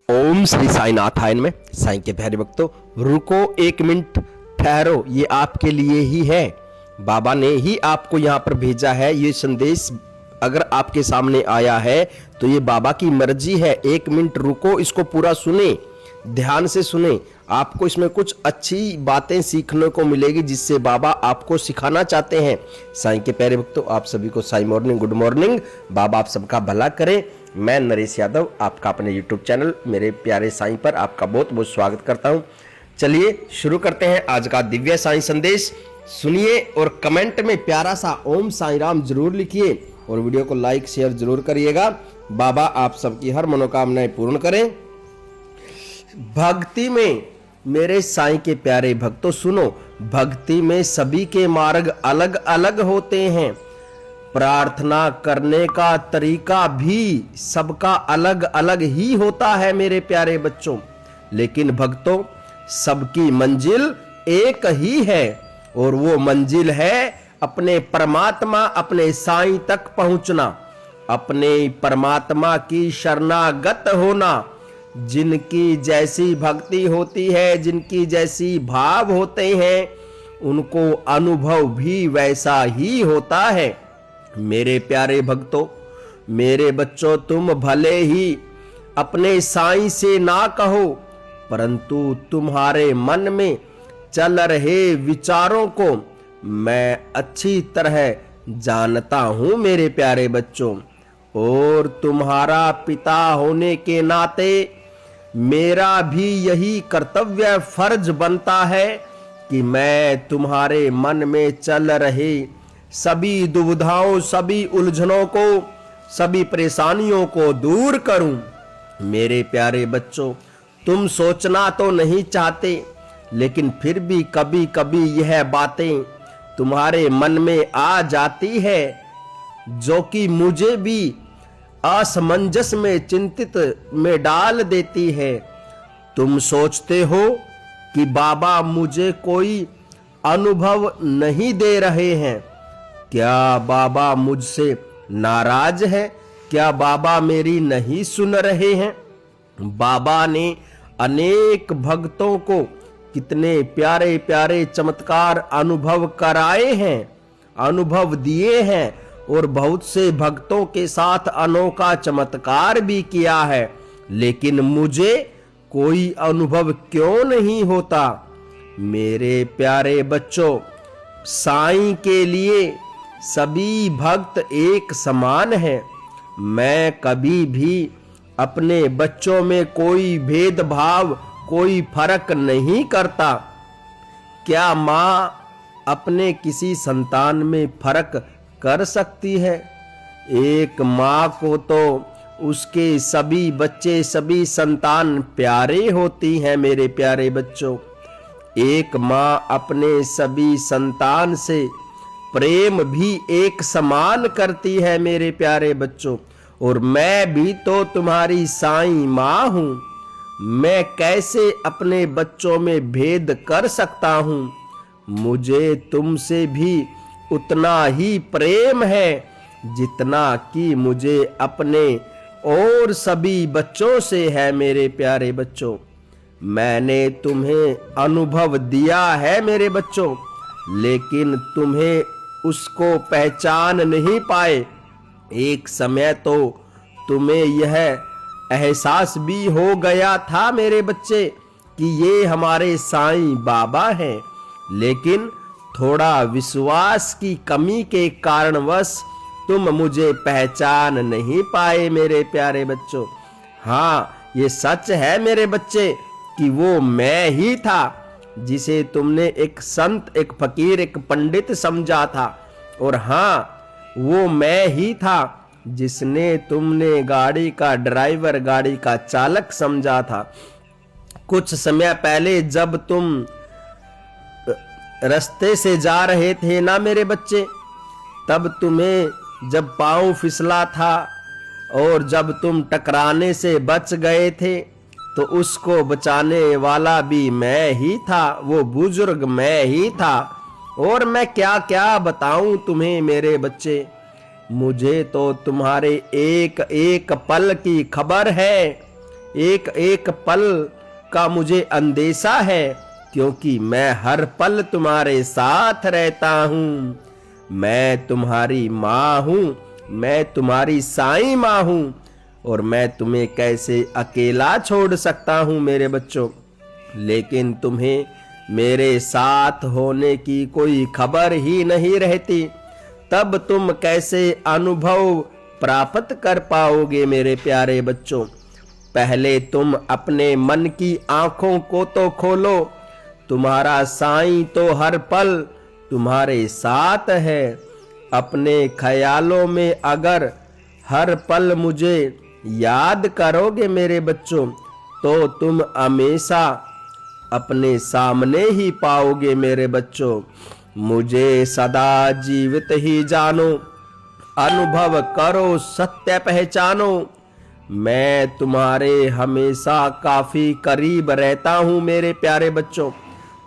ओम श्री साईनाथाय में साईं के प्यारे भक्तों, रुको एक मिनट, ठहरो, ये आपके लिए ही है। बाबा ने ही आपको यहाँ पर भेजा है। ये संदेश अगर आपके सामने आया है तो ये बाबा की मर्जी है। एक मिनट रुको, इसको पूरा सुने, ध्यान से सुने। आपको इसमें कुछ अच्छी बातें सीखने को मिलेगी जिससे बाबा आपको सिखाना चाहते हैं। साईं के प्यारे भक्तों, आप सभी को साई मॉर्निंग, गुड मॉर्निंग। बाबा आप सबका भला करें। मैं नरेश यादव आपका अपने यूट्यूब चैनल मेरे प्यारे साईं पर आपका बहुत बहुत स्वागत करता हूं। चलिए शुरू करते हैं आज का दिव्य साईं संदेश। सुनिए और कमेंट में प्यारा सा ओम साईं राम जरूर लिखिए और वीडियो को लाइक शेयर जरूर करिएगा। बाबा आप सबकी हर मनोकामनाएं पूर्ण करें। भक्ति में मेरे साईं के प्यारे भक्तों सुनो, भक्ति में सभी के मार्ग अलग अलग होते हैं। प्रार्थना करने का तरीका भी सबका अलग अलग ही होता है मेरे प्यारे बच्चों, लेकिन भक्तों सबकी मंजिल एक ही है और वो मंजिल है अपने परमात्मा, अपने साईं तक पहुंचना, अपने परमात्मा की शरणागत होना। जिनकी जैसी भक्ति होती है, जिनकी जैसी भाव होते हैं, उनको अनुभव भी वैसा ही होता है। मेरे प्यारे भक्तों, मेरे बच्चों, तुम भले ही अपने साईं से ना कहो, परंतु तुम्हारे मन में चल रहे विचारों को मैं अच्छी तरह जानता हूं मेरे प्यारे बच्चों। और तुम्हारा पिता होने के नाते मेरा भी यही कर्तव्य फर्ज बनता है कि मैं तुम्हारे मन में चल रहे सभी दुविधाओं, सभी उलझनों को, सभी परेशानियों को दूर करूं। मेरे प्यारे बच्चों, तुम सोचना तो नहीं चाहते, लेकिन फिर भी कभी कभी यह बातें तुम्हारे मन में आ जाती है जो कि मुझे भी असमंजस में, चिंतित में डाल देती है। तुम सोचते हो कि बाबा मुझे कोई अनुभव नहीं दे रहे हैं। क्या बाबा मुझसे नाराज है? क्या बाबा मेरी नहीं सुन रहे हैं? बाबा ने अनेक भक्तों को कितने प्यारे प्यारे चमत्कार अनुभव कराए हैं, अनुभव दिए हैं और बहुत से भक्तों के साथ अनोखा चमत्कार भी किया है, लेकिन मुझे कोई अनुभव क्यों नहीं होता? मेरे प्यारे बच्चों, साईं के लिए सभी भक्त एक समान है। मैं कभी भी अपने बच्चों में कोई भेदभाव, कोई फर्क नहीं करता। क्या माँ अपने किसी संतान में फर्क कर सकती है? एक माँ को तो उसके सभी बच्चे, सभी संतान प्यारे होती हैं मेरे प्यारे बच्चों। एक माँ अपने सभी संतान से प्रेम भी एक समान करती है मेरे प्यारे बच्चों। और मैं भी तो तुम्हारी साईं माँ हूँ। मैं कैसे अपने बच्चों में भेद कर सकता हूँ? मुझे तुमसे भी उतना ही प्रेम है जितना कि मुझे अपने और सभी बच्चों से है मेरे प्यारे बच्चों। मैंने तुम्हें अनुभव दिया है मेरे बच्चों, लेकिन तुम्हें उसको पहचान नहीं पाए। एक समय तो तुम्हें यह एहसास भी हो गया था मेरे बच्चे कि ये हमारे साईं बाबा हैं, लेकिन थोड़ा विश्वास की कमी के कारणवश तुम मुझे पहचान नहीं पाए मेरे प्यारे बच्चों। हाँ, ये सच है मेरे बच्चे कि वो मैं ही था जिसे तुमने एक संत, एक फकीर, एक पंडित समझा था। और हाँ, वो मैं ही था जिसने तुमने गाड़ी का ड्राइवर, गाड़ी का चालक समझा था। कुछ समय पहले जब तुम रास्ते से जा रहे थे ना मेरे बच्चे, तब तुम्हें जब पांव फिसला था और जब तुम टकराने से बच गए थे, तो उसको बचाने वाला भी मैं ही था, वो बुजुर्ग मैं ही था। और मैं क्या क्या बताऊं तुम्हें मेरे बच्चे, मुझे तो तुम्हारे एक एक पल की खबर है। एक एक पल का मुझे अंदेशा है, क्योंकि मैं हर पल तुम्हारे साथ रहता हूँ। मैं तुम्हारी माँ हूँ, मैं तुम्हारी साईं माँ हूँ, और मैं तुम्हें कैसे अकेला छोड़ सकता हूँ मेरे बच्चों। लेकिन तुम्हें मेरे साथ होने की कोई खबर ही नहीं रहती, तब तुम कैसे अनुभव प्राप्त कर पाओगे मेरे प्यारे बच्चों। पहले तुम अपने मन की आंखों को तो खोलो, तुम्हारा साईं तो हर पल तुम्हारे साथ है। अपने ख्यालों में अगर हर पल मुझे याद करोगे मेरे बच्चों, तो तुम हमेशा अपने सामने ही पाओगे मेरे बच्चों। मुझे सदा जीवित ही जानो, अनुभव करो सत्य पहचानो। मैं तुम्हारे हमेशा काफी करीब रहता हूँ मेरे प्यारे बच्चों।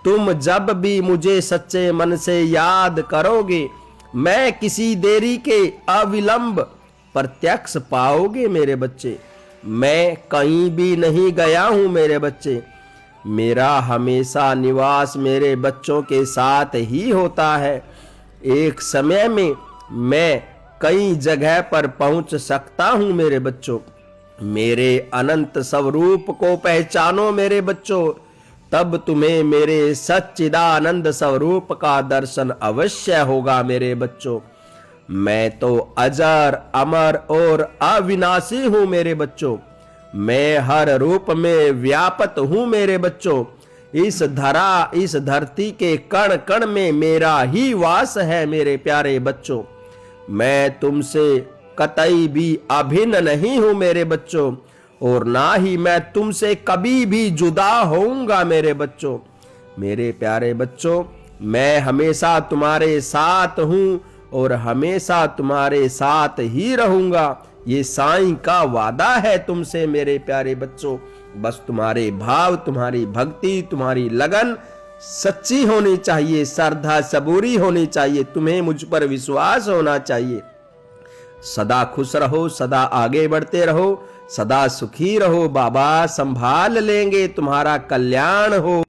तुम जब भी मुझे सच्चे मन से याद करोगे, मैं किसी देरी के अविलंब प्रत्यक्ष पाओगे मेरे बच्चे। मैं कहीं भी नहीं गया हूँ मेरे बच्चे, मेरा हमेशा निवास मेरे बच्चों के साथ ही होता है। एक समय में मैं कई जगह पर पहुंच सकता हूं मेरे बच्चों। मेरे अनंत स्वरूप को पहचानो मेरे बच्चों, तब तुम्हें मेरे सच्चिदानंद स्वरूप का दर्शन अवश्य होगा मेरे बच्चों। मैं तो अजर अमर और अविनाशी हूं मेरे बच्चों। मैं हर रूप में व्यापत हूं मेरे बच्चों। इस धरती के कण कण में मेरा ही वास है मेरे प्यारे बच्चों। मैं तुमसे कतई भी अभिन्न नहीं हूं मेरे बच्चों, और ना ही मैं तुमसे कभी भी जुदा होऊंगा मेरे बच्चों। मेरे प्यारे बच्चों, मैं हमेशा तुम्हारे साथ हूं और हमेशा तुम्हारे साथ ही रहूंगा। ये साईं का वादा है तुमसे मेरे प्यारे बच्चों। बस तुम्हारे भाव, तुम्हारी भक्ति, तुम्हारी लगन सच्ची होनी चाहिए, श्रद्धा सबूरी होनी चाहिए, तुम्हें मुझ पर विश्वास होना चाहिए। सदा खुश रहो, सदा आगे बढ़ते रहो, सदा सुखी रहो। बाबा संभाल लेंगे, तुम्हारा कल्याण हो।